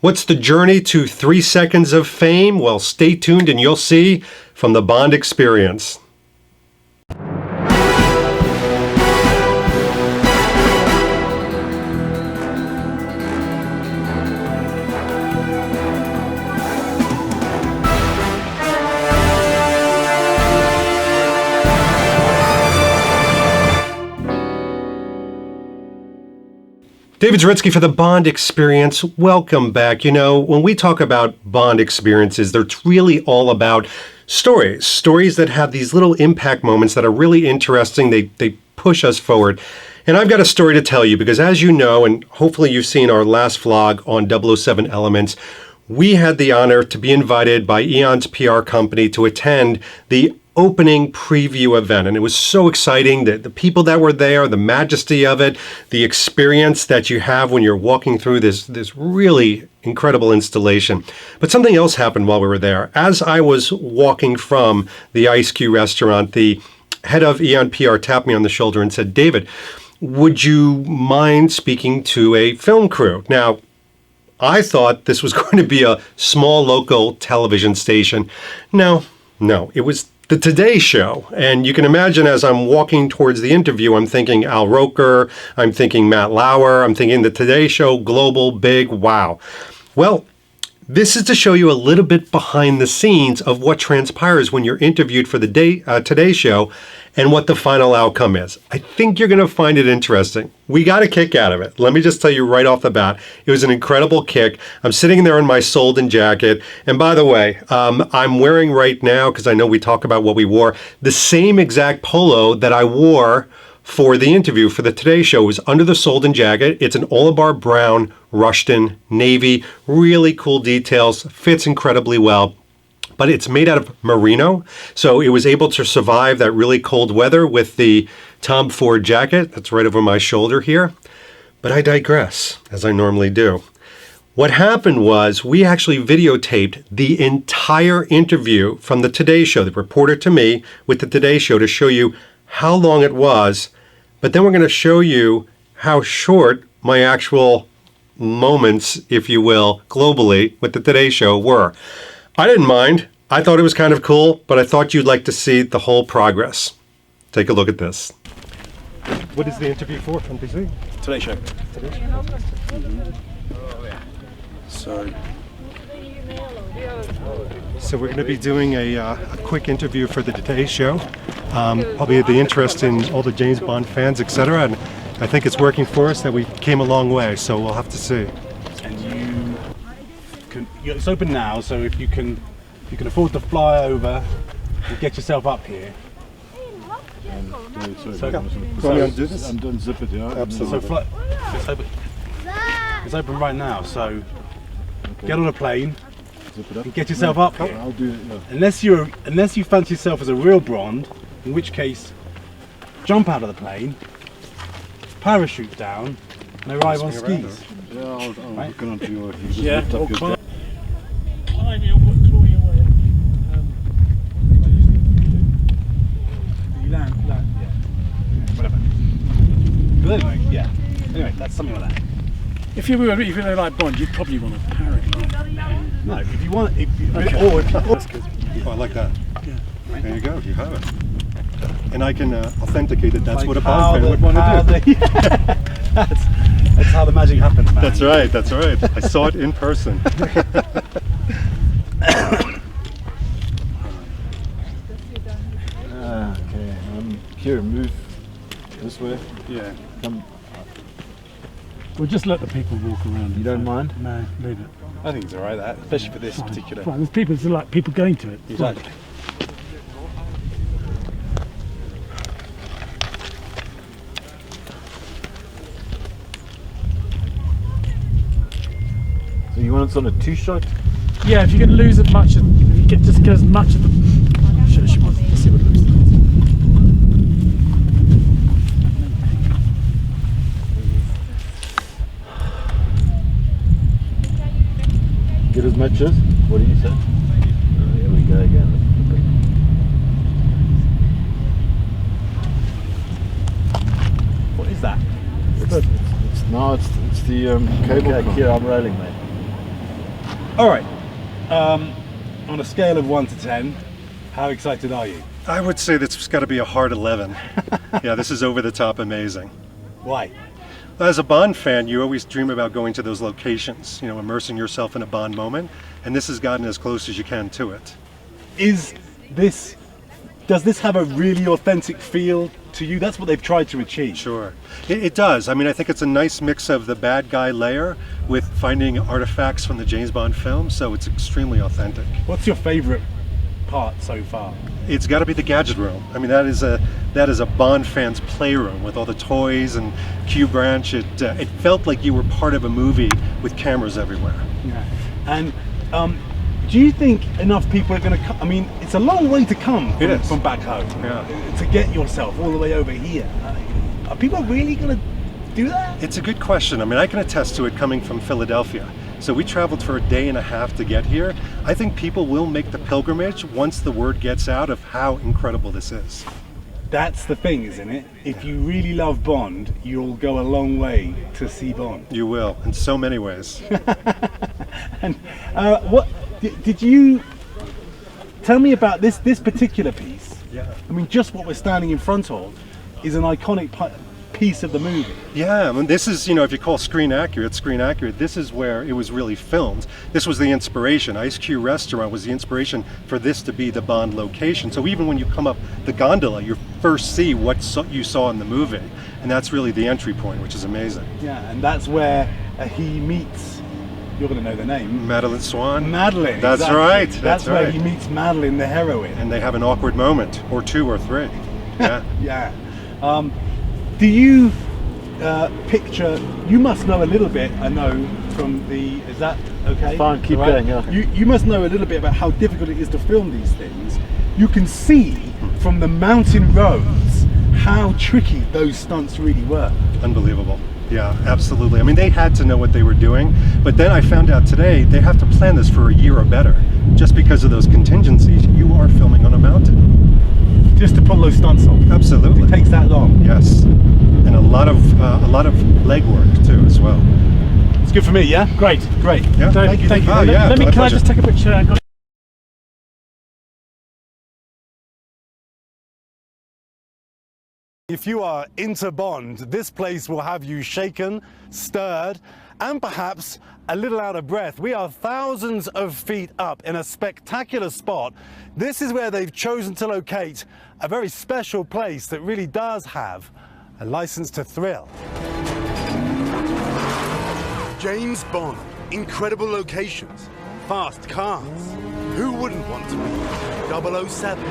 What's the journey to 3 seconds of fame? Well, stay tuned and you'll see from the Bond experience. David Zaritsky for the Bond Experience. Welcome back. You know, when we talk about Bond experiences, they're really all about stories that have these little impact moments that are really interesting. They push us forward. And I've got a story to tell you because, as you know, and hopefully you've seen our last vlog on 007 Elements, we had the honor to be invited by Eon's PR company to attend the opening preview event, and it was so exciting. The people that were there, the majesty of it, the experience that you have when you're walking through this really incredible installation. But something else happened while we were there. As I was walking from the Ice Cube restaurant, the head of Eon PR tapped me on the shoulder and said, "David, would you mind speaking to a film crew?" Now, I thought this was going to be a small local television station. No, it was the Today Show. And you can imagine as I'm walking towards the interview, I'm thinking Al Roker, I'm thinking Matt Lauer, I'm thinking the Today Show, global, big, wow. Well, this is to show you a little bit behind the scenes of what transpires when you're interviewed for the Today Show and what the final outcome is. I think you're going to find it interesting. We got a kick out of it. Let me just tell you right off the bat, it was an incredible kick. I'm sitting there in my Solden jacket. And by the way, I'm wearing right now, because I know we talk about what we wore, the same exact polo that I wore for the interview for the Today Show. It was under the Solden jacket. It's an Olibar brown Rushton navy. Really cool details. Fits incredibly well. But it's made out of merino, so it was able to survive that really cold weather with the Tom Ford jacket. That's right over my shoulder here. But I digress, as I normally do. What happened was we actually videotaped the entire interview from the Today Show. They reported to me with the Today Show to show you how long it was, but then we're going to show you how short my actual moments, if you will, globally with the Today Show were. I didn't mind. I thought it was kind of cool, but I thought you'd like to see the whole progress. Take a look at this. What is the interview for, NBC? Today Show. Today Show. So we're going to be doing a quick interview for the Today Show. Probably the interest in all the James Bond fans, etc. And I think it's working for us that we came a long way, so we'll have to see. It's open now, so if you can afford to fly over and get yourself up here. Unzip it, yeah. Absolutely. It's open right now, so get on a plane and get yourself up here. I'll do it, yeah. Unless you fancy yourself as a real Bond, in which case jump out of the plane, parachute down, and arrive on skis. Yeah, I'll right? look onto you. Just lift up your Whatever. But anyway, yeah. Anyway, that's something like that. If you were like Bond, you'd probably want a paraglide. No, if you want, That's good. Oh, I like that. Yeah. There you go. You have it. And I can authenticate that that's what a Bond fan would want to do. That's how the magic happens, man. That's right. That's right. I saw it in person. Okay, here, move this way. Yeah. Come. We'll just let the people walk around. You don't mind? No, leave it. I think it's alright, that, especially for this particular. Fine. There's people, it's like people going to it. Exactly. So you want it on a two-shot? Yeah, if you can lose as much, if you get just get as much of the. Let's see what it looks like. Get as much as? What do you say? Here we go again. What is that? It's the cable. Okay, here I'm rolling, mate. All right. On a scale of 1 to 10, how excited are you? I would say this has got to be a hard 11. Yeah, this is over the top amazing. Why? As a Bond fan, you always dream about going to those locations, you know, immersing yourself in a Bond moment, and this has gotten as close as you can to it. Does this have a really authentic feel to you? That's what they've tried to achieve. Sure. It does. I mean, I think it's a nice mix of the bad guy layer with finding artifacts from the James Bond film, so it's extremely authentic. What's your favorite part so far? It's got to be the gadget room. I mean, that is a Bond fan's playroom with all the toys and Q branch. It felt like you were part of a movie with cameras everywhere. Yeah. And do you think enough people are going to come? I mean, it's a long way to come from back home to get yourself all the way over here. Are people really going to do that? It's a good question. I mean, I can attest to it coming from Philadelphia. So we traveled for a day and a half to get here. I think people will make the pilgrimage once the word gets out of how incredible this is. That's the thing, isn't it? If you really love Bond, you'll go a long way to see Bond. You will, in so many ways. And what did you tell me about this particular piece? Yeah. I mean, just what we're standing in front of is an iconic piece of the movie. Yeah, I mean, this is, you know, if you call screen accurate, this is where it was really filmed. This was the inspiration. Ice Q Restaurant was the inspiration for this to be the Bond location. So even when you come up the gondola, you first see what you saw in the movie. And that's really the entry point, which is amazing. Yeah, and that's where he meets, you're going to know the name. Madeline Swan. Madeline. That's exactly. right. That's where he meets Madeline, the heroine. And they have an awkward moment, or 2 or 3. Yeah. Yeah. Do you picture, you must know a little bit, I know, from the, is that okay? Fine, keep going, yeah. You must know a little bit about how difficult it is to film these things. You can see from the mountain roads how tricky those stunts really were. Unbelievable. Yeah, absolutely. I mean, they had to know what they were doing, but then I found out today they have to plan this for a year or better. Just because of those contingencies, you are filming on a mountain. Just to pull those stunts off. Absolutely. It takes that long. Yes. And a lot of legwork too as well. It's good for me, yeah? Great. Great. Yeah. Thank you. Oh, yeah, Can my I pleasure. just take a picture? If you are into Bond, this place will have you shaken, stirred, and perhaps a little out of breath. We are thousands of feet up in a spectacular spot. This is where they've chosen to locate a very special place that really does have a license to thrill. James Bond, incredible locations, fast cars. Who wouldn't want to be 007?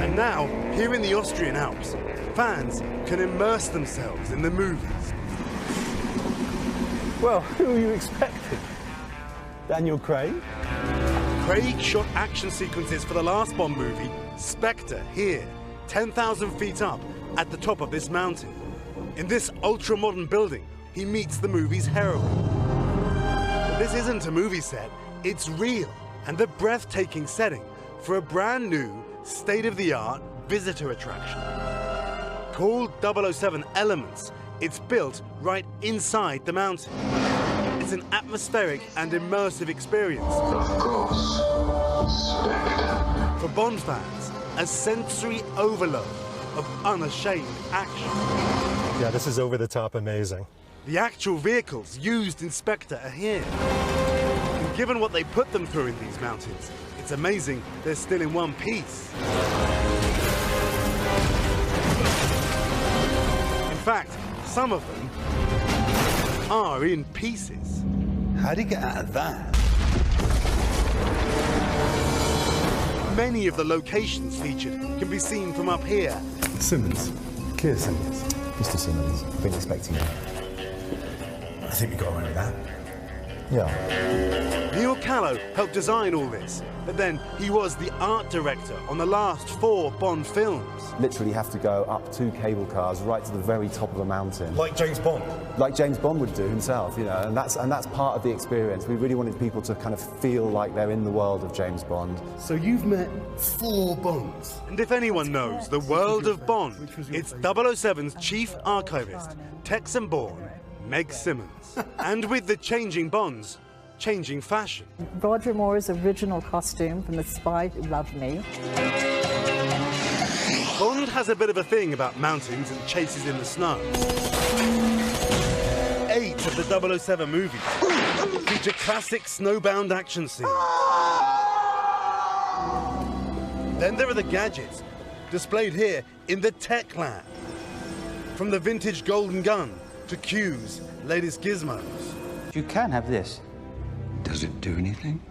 And now, here in the Austrian Alps, fans can immerse themselves in the movies. Well, who are you expecting? Daniel Craig? Craig shot action sequences for the last Bond movie, Spectre, here, 10,000 feet up at the top of this mountain. In this ultra-modern building, he meets the movie's heroine. But this isn't a movie set, it's real, and a breathtaking setting for a brand new, state-of-the-art visitor attraction. Called 007 Elements, it's built right inside the mountain. It's an atmospheric and immersive experience. Of course, Spectre. For Bond fans, a sensory overload of unashamed action. Yeah, this is over the top amazing. The actual vehicles used in Spectre are here. And given what they put them through in these mountains, it's amazing they're still in one piece. In fact, some of them are in pieces. How'd he get out of that? Many of the locations featured can be seen from up here. Simmons. Keir Simmons. Mr. Simmons, been expecting you. I think we got away with that. Yeah. Neil Callow helped design all this, but then he was the art director on the last 4 Bond films. Literally have to go up 2 cable cars right to the very top of a mountain. Like James Bond. Like James Bond would do himself, you know, and that's part of the experience. We really wanted people to kind of feel like they're in the world of James Bond. So you've met 4 Bonds. And if anyone knows the world of Bond, it's 007's chief archivist, Texan-born Meg Simmons. And with the changing Bonds, changing fashion. Roger Moore's original costume from The Spy Who Loved Me. Bond has a bit of a thing about mountains and chases in the snow. 8 of the 007 movies feature classic snowbound action scenes. Then there are the gadgets, displayed here in the tech lab. From the vintage golden gun to Q's latest gizmos. You can have this. Does it do anything?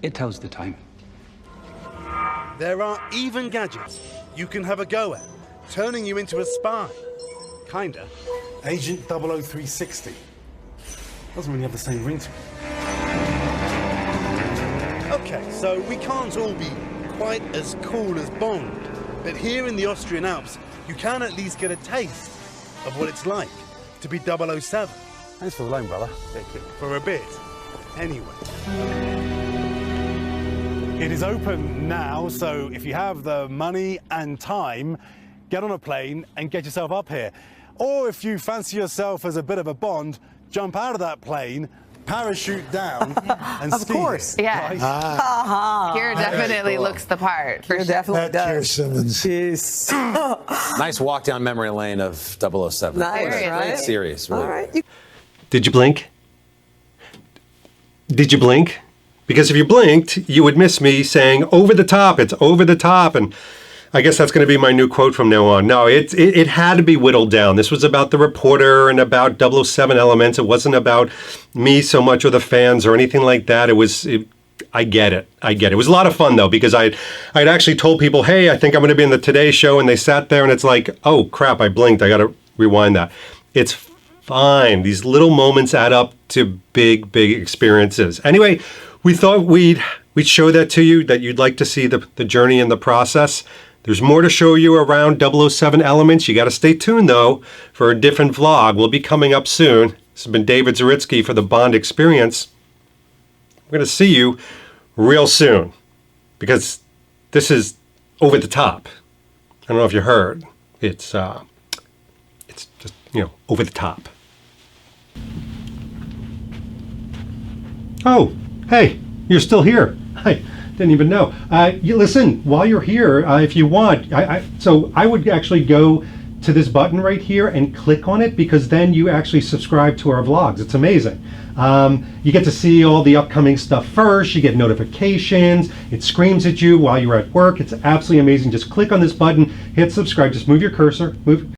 It tells the time. There are even gadgets you can have a go at, turning you into a spy. Kinda. Agent 00360. Doesn't really have the same ring to it. Okay, so we can't all be quite as cool as Bond, but here in the Austrian Alps, you can at least get a taste of what it's like to be 007. Thanks for the loan, brother. For a bit, anyway. It is open now, so if you have the money and time, get on a plane and get yourself up here. Or if you fancy yourself as a bit of a Bond, jump out of that plane, parachute down, and Of ski. course. Yeah. Keira definitely looks the part. For It sure. definitely does. Simmons. Jeez. Nice walk down memory lane of 007. Nice, right? Serious, really. All right. Did you blink? Did you blink? Because if you blinked, you would miss me saying, over the top, it's over the top. And I guess that's going to be my new quote from now on. No, it had to be whittled down. This was about the reporter and about 007 elements. It wasn't about me so much or the fans or anything like that. I get it. It was a lot of fun, though, because I'd actually told people, hey, I think I'm going to be in the Today Show. And they sat there and it's like, oh, crap, I blinked. I got to rewind that. It's fine. These little moments add up to big, big experiences. Anyway, we thought we'd show that to you, that you'd like to see the journey and the process. There's more to show you around 007 elements. You got to stay tuned, though, for a different vlog. We'll be coming up soon. This has been David Zaritsky for the Bond Experience. We're going to see you real soon, because this is over the top. I don't know if you heard. It's just, over the top. Oh, hey, you're still here. I didn't even know. You listen, while you're here, if you want, so I would actually go to this button right here and click on it, because then you actually subscribe to our vlogs. It's amazing. You get to see all the upcoming stuff first. You get notifications. It screams at you while you're at work. It's absolutely amazing. Just click on this button, hit subscribe. Just move your cursor, move.